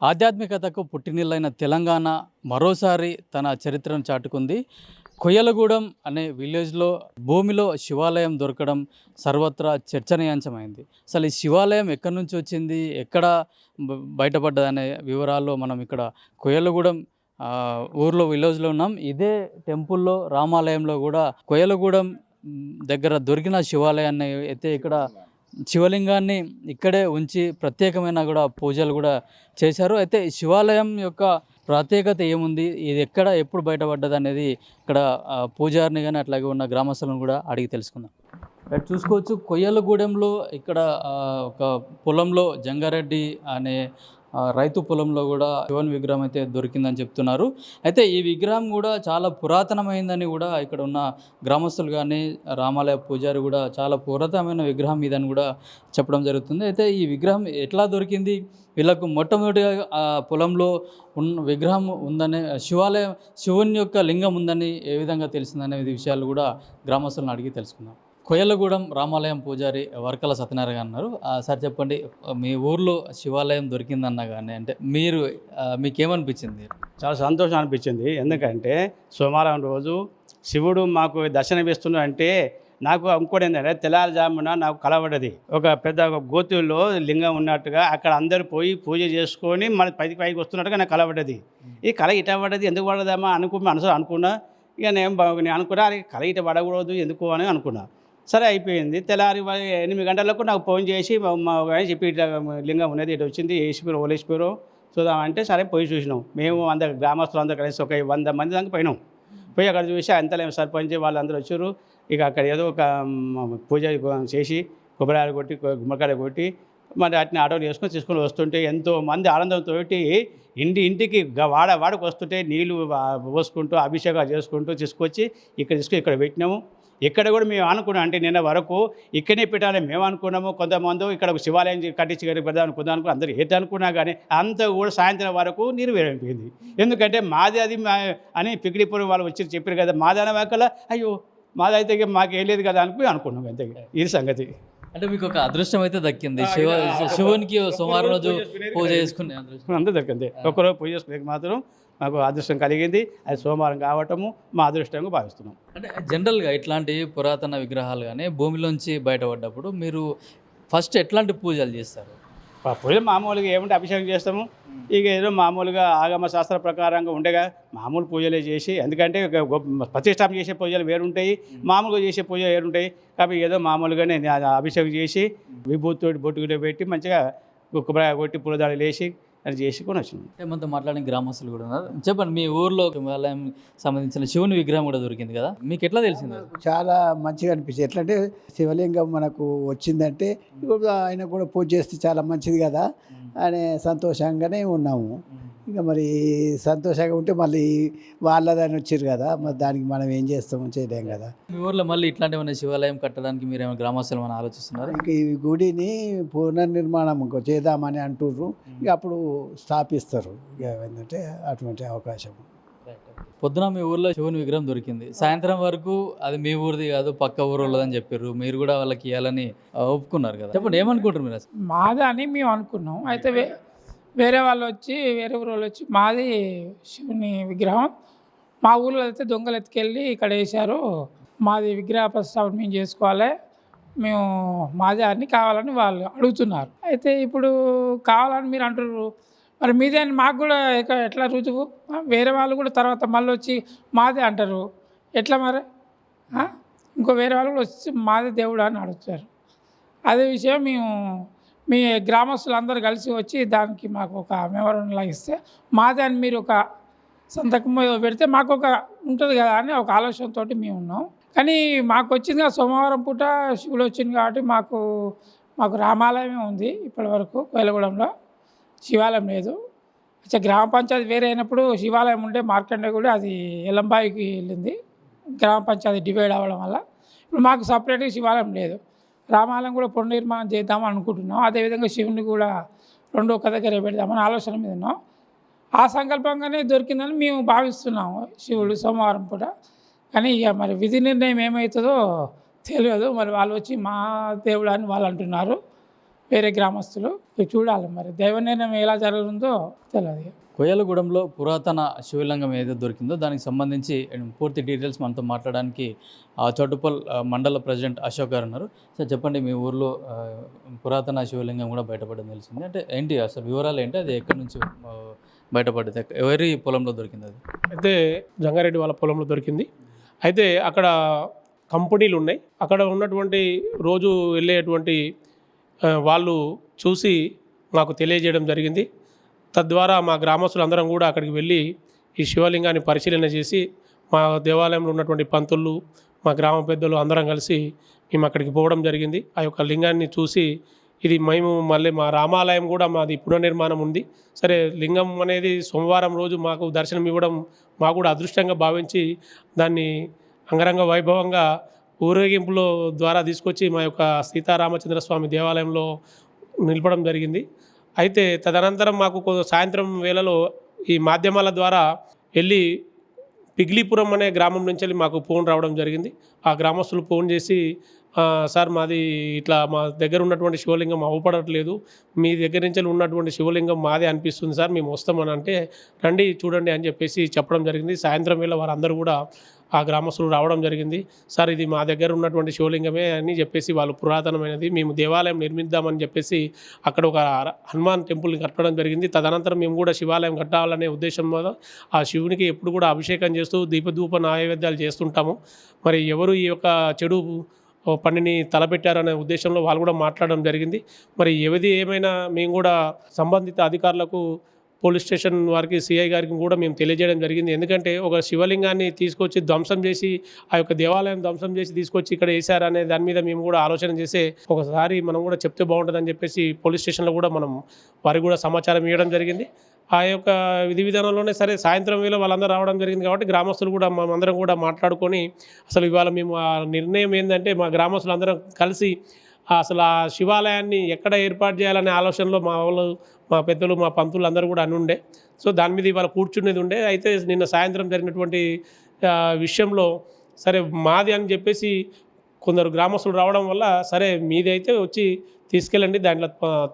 ఆధ్యాత్మికతకు పుట్టినిల్లైన తెలంగాణ మరోసారి తన చరిత్రను చాటుకుంది. కొయ్యలగూడెం అనే విలేజ్‌లో భూమిలో శివాలయం దొరకడం సర్వత్రా చర్చనీయాంశమైంది. అసలు ఈ శివాలయం ఎక్కడి నుంచి వచ్చింది? ఎక్కడ బయటపడ్డదనే వివరాల్లో మనం ఇక్కడ కొయ్యలగూడెం ఊర్లో విలేజ్‌లో ఉన్నాం. ఇదే టెంపుల్‌లో రామాలయంలో కూడా కొయ్యలగూడెం దగ్గర దొరికిన శివాలయాన్ని అయితే ఇక్కడ శివలింగాన్ని ఇక్కడే ఉంచి ప్రత్యేకమైన కూడా పూజలు కూడా చేశారు. అయితే ఈ శివాలయం యొక్క ప్రత్యేకత ఏముంది? ఇది ఎక్కడ ఎప్పుడు బయటపడ్డదనేది ఇక్కడ పూజారిని గాని అట్లాగే ఉన్న గ్రామస్తులను కూడా అడిగి తెలుసుకుందాం. ఇక్కడ చూసుకోవచ్చు కొయ్యలగూడెంలో ఇక్కడ ఒక పొలంలో జంగారెడ్డి అనే రైతు పొలంలో కూడా శివుని విగ్రహం అయితే దొరికిందని చెప్తున్నారు. అయితే ఈ విగ్రహం కూడా చాలా పురాతనమైందని కూడా ఇక్కడ ఉన్న గ్రామస్తులు కానీ రామాలయ పూజారి కూడా చాలా పురాతనమైన విగ్రహం ఇదని కూడా చెప్పడం జరుగుతుంది. అయితే ఈ విగ్రహం ఎట్లా దొరికింది? వీళ్ళకు మొట్టమొదటిగా పొలంలో ఉన్న విగ్రహం ఉందని శివుని యొక్క లింగం ఉందని ఏ విధంగా తెలిసిందనే విషయాలు కూడా గ్రామస్తులను అడిగి తెలుసుకుందాం. కొయ్యలగూడెం రామాలయం పూజారి వర్కల సత్యనారాయణ అన్నారు. సార్ చెప్పండి, మీ ఊర్లో శివాలయం దొరికిందన్నా కానీ అంటే మీకేమనిపించింది? చాలా సంతోషం అనిపించింది. ఎందుకంటే సోమవారం రోజు శివుడు మాకు దర్శనమిస్తున్నాడు అంటే నాకు ఇంకోటి ఏంటంటే తెల్లారుజామున నాకు కలవడది ఒక పెద్ద గోతుల్లో లింగం ఉన్నట్టుగా అక్కడ అందరూ పోయి పూజ చేసుకొని మళ్ళీ పైకి వస్తున్నట్టుగా నాకు కలవడది. ఈ కళ ఇట పడ్డది, ఎందుకు పడదామా మనసు అనుకున్నా. ఇక నేను అనుకున్నా అది కళ ఇట పడకూడదు ఎందుకు అని అనుకున్నా. సరే అయిపోయింది. తెల్లారి 8 గంటలకు నాకు ఫోన్ చేసి మా చెప్పి ఇట్లా లింగం ఉన్నది, ఇటు వచ్చింది, వేసిపోయారు ఓలేసిపోయారు చూద్దామంటే సరే పోయి చూసినాం. మేము గ్రామస్తులు అందరూ కలిసి ఒక 100 మంది దాకా పోయినాం. పోయి అక్కడ చూసి అంతలేము సర్పంచ్ వాళ్ళందరూ వచ్చారు. ఇక అక్కడ ఏదో ఒక పూజ చేసి కొబ్బరికాయలు కొట్టి గుమ్మడికాయలు కొట్టి మరి అట్ని ఆటోలు వేసుకొని తీసుకొని వస్తుంటే ఎంతోమంది ఆనందంతో ఇంటికి వాడకు వస్తుంటే నీళ్ళు పోసుకుంటూ అభిషేకాలు చేసుకుంటూ తీసుకొచ్చి ఇక్కడ పెట్టినాము. ఇక్కడ కూడా మేము అనుకున్నాం, అంటే నిన్న వరకు ఇక్కడనే పెట్టాలని మేము అనుకున్నాము. కొంతమంది ఇక్కడ శివాలయం కట్టించి పెడదాం అనుకుందాం అందరూ ఏంటి అనుకున్నా కానీ అంతా కూడా సాయంత్రం వరకు నెరవేరైపోయింది. ఎందుకంటే మాది అది అని పికిడిపురం వాళ్ళు వచ్చి చెప్పారు కదా, మాదన వాకల అయ్యో మాదైతే మాకేం లేదు కదా అనుకున్నాం. అంతే ఇది సంగతి. అంటే మీకు ఒక అదృష్టం అయితే దక్కింది. శివునికి సోమవారం రోజు పూజ చేసుకునే అదృష్టం అంతా దక్కింది. ఒక్కరోజు పూజ చేసుకునే మాత్రం మాకు అదృష్టం కలిగింది. అది సోమవారం కావటము మా అదృష్టంగా భావిస్తున్నాం. అంటే జనరల్గా ఇట్లాంటి పురాతన విగ్రహాలు కానీ భూమిలోంచి బయటపడ్డప్పుడు మీరు ఫస్ట్ ఎట్లాంటి పూజలు చేస్తారు? పూజలు మామూలుగా ఏమంటే అభిషేకం చేస్తాము. ఇక ఏదో మామూలుగా ఆగమ శాస్త్ర ప్రకారంగా ఉండగా మామూలు పూజలే చేసి, ఎందుకంటే ప్రతిష్టాపన చేసే పూజలు వేరుంటాయి, మామూలుగా చేసే పూజలు వేరుంటాయి. కాబట్టి ఏదో మామూలుగానే అభిషేకం చేసి విభూతితోటి బొట్టు పెట్టి మంచిగా కొబ్బరి కొట్టి పూలదాడులు వేసి అది చేసుకొని వచ్చినాం. మనతో మాట్లాడిన గ్రామస్తులు కూడా ఉన్నారు. చెప్పండి, మీ ఊర్లో శివాలయం సంబంధించిన శివుని విగ్రహం కూడా దొరికింది కదా, మీకు ఎట్లా తెలిసింది? చాలా మంచిగా అనిపించింది. ఎట్లా అంటే శివలింగం మనకు వచ్చిందంటే ఆయన కూడా పూజ చేస్తే చాలా మంచిది కదా అనే సంతోషంగానే ఉన్నాము. ఇంకా మరి సంతోషంగా ఉంటే మళ్ళీ వాళ్ళదని వచ్చారు కదా, మరి దానికి మనం ఏం చేస్తామో చేయలేం కదా. మీ ఊర్లో మళ్ళీ ఇట్లాంటి శివాలయం కట్టడానికి మీరు ఏమైనా గ్రామస్తులు మనం ఆలోచిస్తున్నారు? ఇంక ఈ గుడిని పునర్నిర్మాణం చేద్దామని అంటుర్రు. ఇక అప్పుడు స్థాపిస్తారు. ఇక ఏంటంటే అటువంటి అవకాశం. పొద్దున మీ ఊర్లో శివుని విగ్రహం దొరికింది, సాయంత్రం వరకు అది మీ ఊరిది కాదు పక్క ఊరు వాళ్ళదని చెప్పారు. మీరు కూడా వాళ్ళకి ఇవ్వాలని ఒప్పుకున్నారు కదా, చెప్పండి ఏమనుకుంటారు మీరు? అసలు మాది అని మేము అనుకున్నాం. అయితే వేరే వాళ్ళు వచ్చి వేరే ఊరు వాళ్ళు వచ్చి మాది శివుని విగ్రహం మా ఊళ్ళో అయితే దొంగలు ఎత్తుకెళ్ళి ఇక్కడ వేశారు, మాది విగ్రహ ప్రతిష్టాపన మేము చేసుకోవాలి, మేము మాదే అని కావాలని వాళ్ళు అడుగుతున్నారు. అయితే ఇప్పుడు కావాలని మీరు అంటున్నారు, మరి మీదే అని మాకు కూడా ఎట్లా రుజువు? వేరే వాళ్ళు కూడా తర్వాత మళ్ళీ వచ్చి మాదే అంటారు, ఎట్లా మరి? ఇంకో వేరే వాళ్ళు కూడా వచ్చి మాదే దేవుడు అని అడుగుతారు. అదే విషయం మీ గ్రామస్తులందరూ కలిసి వచ్చి దానికి మాకు ఒక మెమోరంలా ఇస్తే మాదే అని మీరు ఒక సంతకం పెడితే మాకు ఒక ఉంటుంది కదా అని ఒక ఆలోచనతో మేము ఉన్నాం. కానీ మాకు వచ్చింది కదా సోమవారం పూట శివుడు వచ్చింది కాబట్టి మాకు రామాలయమే ఉంది ఇప్పటి వరకు. కొయ్యలగూడెంలో శివాలయం లేదు. అచ్చా గ్రామ పంచాయతీ వేరే అయినప్పుడు శివాలయం ఉంటే మార్కండే కూడా అది ఎల్లంబాయికి వెళ్ళింది, గ్రామ పంచాయతీ డివైడ్ అవ్వడం వల్ల. ఇప్పుడు మాకు సపరేట్గా శివాలయం లేదు. రామాలయం కూడా పునర్నిర్మాణం చేద్దామని అనుకుంటున్నాం. అదేవిధంగా శివుని కూడా రెండు ఒక దగ్గర పెడదామని ఆలోచన మీద ఉన్నాం. ఆ సంకల్పంగానే దొరికిందని మేము భావిస్తున్నాము శివుడు సోమవారం పూట. కానీ ఇక మరి విధి నిర్ణయం ఏమవుతుందో తెలియదు. మరి వాళ్ళు వచ్చి మా దేవుడు అని వాళ్ళు అంటున్నారు, వేరే గ్రామస్తులు. ఇక చూడాలి మరి దైవ నిర్ణయం ఎలా జరుగుతుందో తెలియదు. కొయ్యలగూడెంలో పురాతన శివలింగం ఏదైతే దొరికిందో దానికి సంబంధించి పూర్తి డీటెయిల్స్ మనతో మాట్లాడడానికి చౌటుప్పల్ మండల ప్రెసిడెంట్ అశోక్ గారు ఉన్నారు. సార్ చెప్పండి, మీ ఊర్లో పురాతన శివలింగం కూడా బయటపడడం తెలిసింది, అంటే ఏంటి అసలు వివరాలు ఏంటి, అది ఎక్కడి నుంచి బయటపడింది, ఎవరి పొలంలో దొరికింది అది? అయితే జంగారెడ్డి వాళ్ళ పొలంలో దొరికింది. అయితే అక్కడ కంపెనీలు ఉన్నాయి, అక్కడ ఉన్నటువంటి రోజు వెళ్ళేటువంటి వాళ్ళు చూసి మాకు తెలియజేయడం జరిగింది. తద్వారా మా గ్రామస్తులు అందరం కూడా అక్కడికి వెళ్ళి ఈ శివలింగాన్ని పరిశీలన చేసి మా దేవాలయంలో ఉన్నటువంటి పంతులు, మా గ్రామ పెద్దలు అందరం కలిసి మేము అక్కడికి పోవడం జరిగింది. ఆ యొక్క లింగాన్ని చూసి ఇది మేము మళ్ళీ మా రామాలయం కూడా మాది పునర్నిర్మాణం ఉంది. సరే, లింగం అనేది సోమవారం రోజు మాకు దర్శనం ఇవ్వడం మాకు కూడా అదృష్టంగా భావించి దాన్ని అంగరంగ వైభవంగా ఊరేగింపులో ద్వారా తీసుకొచ్చి మా యొక్క సీతారామచంద్ర స్వామి దేవాలయంలో నిలపడం జరిగింది. అయితే తదనంతరం మాకు సాయంత్రం వేళలో ఈ మాధ్యమాల ద్వారా వెళ్ళి పిగ్లీపురం అనే గ్రామం నుంచి వెళ్ళి మాకు ఫోన్ రావడం జరిగింది. ఆ గ్రామస్తులు ఫోన్ చేసి, సార్ మాది ఇట్లా మా దగ్గర ఉన్నటువంటి శివలింగం అవ్వపడట్లేదు, మీ దగ్గర నుంచి ఉన్నటువంటి శివలింగం మాదే అనిపిస్తుంది సార్, మేము వస్తామని అంటే రండి చూడండి అని చెప్పేసి చెప్పడం జరిగింది. సాయంత్రం వేళ వారందరూ కూడా ఆ గ్రామస్తులు రావడం జరిగింది. సార్ ఇది మా దగ్గర ఉన్నటువంటి శివలింగమే అని చెప్పేసి, వాళ్ళు పురాతనమైనది, మేము దేవాలయం నిర్మిద్దామని చెప్పేసి అక్కడ ఒక హనుమాన్ టెంపుల్ని కట్టడం జరిగింది. తదనంతరం మేము కూడా శివాలయం కట్టాలనే ఉద్దేశం మీద ఆ శివునికి ఎప్పుడు కూడా అభిషేకం చేస్తూ దీపధూప నైవేద్యాలు చేస్తుంటాము. మరి ఎవరు ఈ యొక్క చెడు పనిని తలపెట్టారనే ఉద్దేశంలో వాళ్ళు కూడా మాట్లాడడం జరిగింది. మరి ఏమైనా మేము కూడా సంబంధిత అధికారులకు, పోలీస్ స్టేషన్ వారికి, సిఐ గారికి కూడా మేము తెలియజేయడం జరిగింది. ఎందుకంటే ఒక శివలింగాన్ని తీసుకొచ్చి ధ్వంసం చేసి, ఆ యొక్క దేవాలయం ధ్వంసం చేసి తీసుకొచ్చి ఇక్కడ వేశారనే దాని మీద మేము కూడా ఆలోచన చేసి ఒకసారి మనం కూడా చెప్తే బాగుంటుందని చెప్పేసి పోలీస్ స్టేషన్లో కూడా మనం వారికి కూడా సమాచారం ఇవ్వడం జరిగింది. ఆ యొక్క విధి విధానంలోనే సరే సాయంత్రం వేళ వాళ్ళందరూ రావడం జరిగింది కాబట్టి గ్రామస్తులు కూడా మేమందరం కూడా మాట్లాడుకొని అసలు ఇవాళ మేము ఆ నిర్ణయం ఏంటంటే మా గ్రామస్తులు అందరం కలిసి అసలు ఆ శివాలయాన్ని ఎక్కడ ఏర్పాటు చేయాలనే ఆలోచనలో మా వాళ్ళు, మా పెద్దలు, మా పంతులు అందరూ కూడా అనుండే. సో దాని మీద ఇవాళ కూర్చునేది ఉండే. అయితే నిన్న సాయంత్రం జరిగినటువంటి విషయంలో సరే మాది అని చెప్పేసి కొందరు గ్రామస్తులు రావడం వల్ల సరే మీది అయితే వచ్చి తీసుకెళ్ళండి, దాంట్లో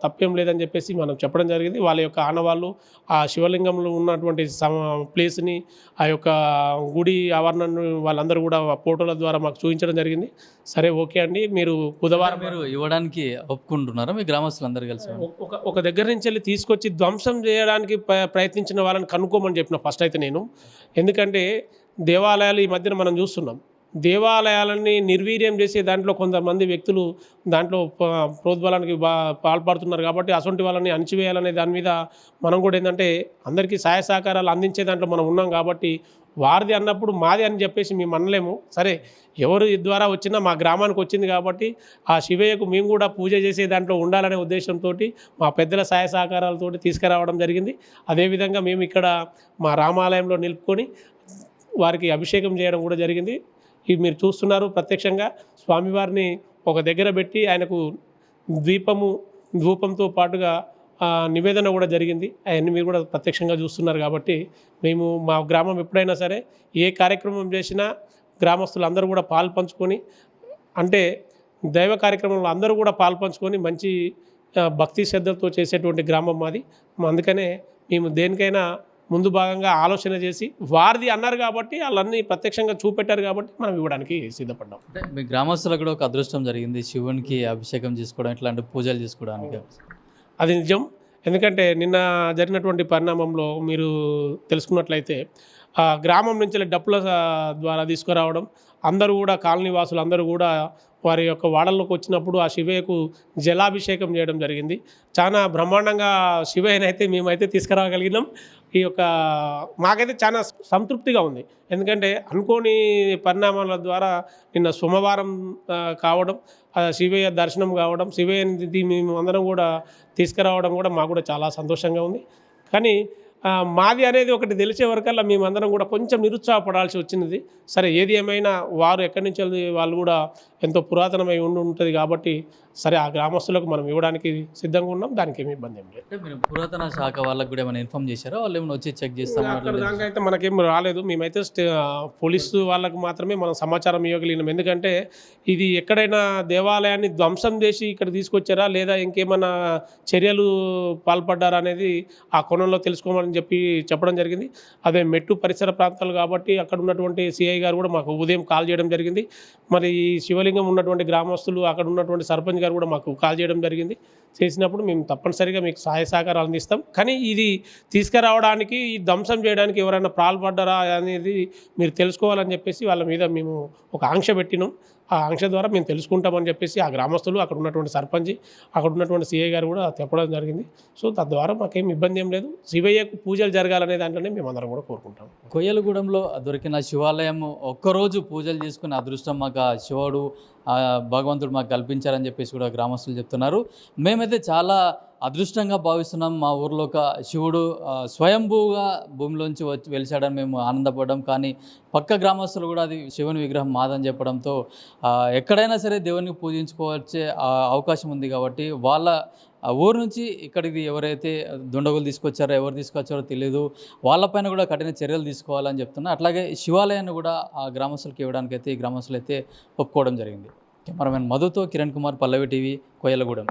తప్పేం లేదని చెప్పేసి మనం చెప్పడం జరిగింది. వాళ్ళ యొక్క ఆనవాళ్ళు, ఆ శివలింగంలో ఉన్నటువంటి ప్లేస్ని, ఆ యొక్క గుడి ఆవరణను వాళ్ళందరూ కూడా ఫోటోల ద్వారా మాకు చూపించడం జరిగింది. సరే ఓకే అండి, మీరు బుధవారం మీరు ఇవ్వడానికి ఒప్పుకుంటున్నారా మీ గ్రామస్తులందరూ కలిసి? ఒక దగ్గర నుంచి వెళ్ళి తీసుకొచ్చి ధ్వంసం చేయడానికి ప్రయత్నించిన వాళ్ళని కనుక్కోమని చెప్పిన ఫస్ట్ అయితే నేను. ఎందుకంటే దేవాలయాలు ఈ మధ్యన మనం చూస్తున్నాం, దేవాలయాలని నిర్వీర్యం చేసే దాంట్లో కొంతమంది వ్యక్తులు దాంట్లో ప్రోద్బలానికి పాల్పడుతున్నారు. కాబట్టి అసొంటి వాళ్ళని అణిచివేయాలనే దాని మీద మనం కూడా ఏంటంటే అందరికీ సహాయ సహకారాలు అందించే దాంట్లో మనం ఉన్నాం. కాబట్టి వారిది అన్నప్పుడు మాది అని చెప్పేసి మేము అనలేము. సరే, ఎవరు ద్వారా వచ్చినా మా గ్రామానికి వచ్చింది కాబట్టి ఆ శివయ్యకు మేము కూడా పూజ చేసే దాంట్లో ఉండాలనే ఉద్దేశంతో మా పెద్దల సహాయ సహకారాలతో తీసుకురావడం జరిగింది. అదేవిధంగా మేము ఇక్కడ మా రామాలయంలో నిలుపుకొని వారికి అభిషేకం చేయడం కూడా జరిగింది. ఇవి మీరు చూస్తున్నారు ప్రత్యక్షంగా స్వామివారిని ఒక దగ్గర పెట్టి ఆయనకు ధూపంతో పాటుగా నివేదన కూడా జరిగింది. అవన్నీ మీరు కూడా ప్రత్యక్షంగా చూస్తున్నారు. కాబట్టి మేము మా గ్రామం ఎప్పుడైనా సరే ఏ కార్యక్రమం చేసినా గ్రామస్తులు అందరూ కూడా పాల్పంచుకొని, అంటే దైవ కార్యక్రమంలో అందరూ కూడా పాల్పంచుకొని మంచి భక్తి శ్రద్ధలతో చేసేటువంటి గ్రామం మాది. అందుకనే మేము దేనికైనా ముందు భాగంగా ఆలోచన చేసి వారిది అన్నారు కాబట్టి వాళ్ళన్నీ ప్రత్యక్షంగా చూపెట్టారు కాబట్టి మనం ఇవ్వడానికి సిద్ధపడ్డాం. అంటే మీ గ్రామస్తులకు కూడా ఒక అదృష్టం జరిగింది, శివునికి అభిషేకం చేసుకోవడం, ఇట్లాంటి పూజలు చేసుకోవడానికి. అది నిజం. ఎందుకంటే నిన్న జరిగినటువంటి పరిణామంలో మీరు తెలుసుకున్నట్లయితే ఆ గ్రామం నుంచి డప్పుల ద్వారా తీసుకురావడం, అందరూ కూడా కాలనీ వాసులు అందరూ కూడా వారి యొక్క వాడల్లోకి వచ్చినప్పుడు ఆ శివయ్యకు జలాభిషేకం చేయడం జరిగింది. చాలా బ్రహ్మాండంగా శివయ్యనైతే మేమైతే తీసుకురాగలిగినాం. ఈ యొక్క మాకైతే చాలా సంతృప్తిగా ఉంది. ఎందుకంటే అనుకోని పరిణామాల ద్వారా నిన్న సోమవారం కావడం, శివయ్య దర్శనం కావడం, శివయ్యని మేము అందరం కూడా తీసుకురావడం కూడా మాకు కూడా చాలా సంతోషంగా ఉంది. కానీ మాది అనేది ఒకటి తెలిసే వరకల్లా మేమందరం కూడా కొంచెం నిరుత్సాహపడాల్సి వచ్చినది. సరే ఏది ఏమైనా వారు ఎక్కడి నుంచి వాళ్ళు కూడా ఎంతో పురాతనమై ఉంటుంది కాబట్టి సరే ఆ గ్రామస్తులకు మనం ఇవ్వడానికి సిద్ధంగా ఉన్నాం. దానికి ఏమి ఇబ్బంది ఏం లేదు. అంటే మీరు పురాతన శాఖ వాళ్ళకి కూడా ఏమైనా ఇన్ఫార్మ్ చేశారా? వాళ్ళు ఏమైనా వచ్చి చెక్ అక్కడ చేస్తామన్నారు? దాకా అయితే మనకేం రాలేదు. మేమైతే పోలీసు వాళ్ళకు మాత్రమే మనం సమాచారం ఇవ్వగలిగినాం. ఎందుకంటే ఇది ఎక్కడైనా దేవాలయాన్ని ధ్వంసం చేసి ఇక్కడ తీసుకొచ్చారా లేదా ఇంకేమైనా చర్యలు పాల్పడ్డారా అనేది ఆ కోణంలో తెలుసుకోమని చెప్పడం జరిగింది. అదే మెట్టు పరిసర ప్రాంతాలు కాబట్టి అక్కడ ఉన్నటువంటి సిఐ గారు కూడా మాకు ఉదయం కాల్ చేయడం జరిగింది. మరి ఈ శివలింగం ఉన్నటువంటి గ్రామస్తులు అక్కడ ఉన్నటువంటి సర్పంచ్ గారు కూడా మాకు కాల్ చేయడం జరిగింది. చేసినప్పుడు మేము తప్పనిసరిగా మీకు సహాయ సహకారాలు అందిస్తాం. కానీ ఇది తీసుకురావడానికి ఈ ధ్వంసం చేయడానికి ఎవరైనా పాల్పడ్డారా అనేది మీరు తెలుసుకోవాలని చెప్పేసి వాళ్ళ మీద మేము ఒక ఆంక్ష పెట్టినాం. ఆ ఆంక్ష ద్వారా మేము తెలుసుకుంటామని చెప్పేసి ఆ గ్రామస్తులు అక్కడ ఉన్నటువంటి సర్పంచ్ అక్కడ ఉన్నటువంటి సిఐ గారు కూడా చెప్పడం జరిగింది. సో తద్వారా మాకేం ఇబ్బంది ఏం లేదు. శివయ్యకు పూజలు జరగాలనే దాంట్లోనే మేము అందరం కూడా కోరుకుంటాం. కొయ్యలగూడెంలో దొరికిన శివాలయం ఒక్కరోజు పూజలు చేసుకునే అదృష్టం మాకు ఆ శివుడు భగవంతుడు మాకు కల్పించారని చెప్పేసి కూడా గ్రామస్తులు చెప్తున్నారు. మేమైతే చాలా అదృష్టంగా భావిస్తున్నాం. మా ఊర్లో ఒక శివుడు స్వయంభూగా భూమిలోంచి వెలిచాడని మేము ఆనందపడ్డాం. కానీ పక్క గ్రామస్తులు కూడా అది శివుని విగ్రహం మాదని చెప్పడంతో ఎక్కడైనా సరే దేవునికి పూజించుకోవచ్చే అవకాశం ఉంది కాబట్టి వాళ్ళ ఊరు నుంచి ఇక్కడికి ఎవరైతే దుండగులు తీసుకొచ్చారో ఎవరు తీసుకొచ్చారో తెలియదు, వాళ్ళపైన కూడా కఠిన చర్యలు తీసుకోవాలని చెప్తున్నా. అట్లాగే శివాలయాన్ని కూడా ఆ గ్రామస్తులకు ఇవ్వడానికి అయితే ఈ గ్రామస్తులు అయితే ఒప్పుకోవడం జరిగింది. కెమెరామెన్ మధుతో కిరణ్ కుమార్, పల్లవి టీవీ, కొయ్యలగూడెం.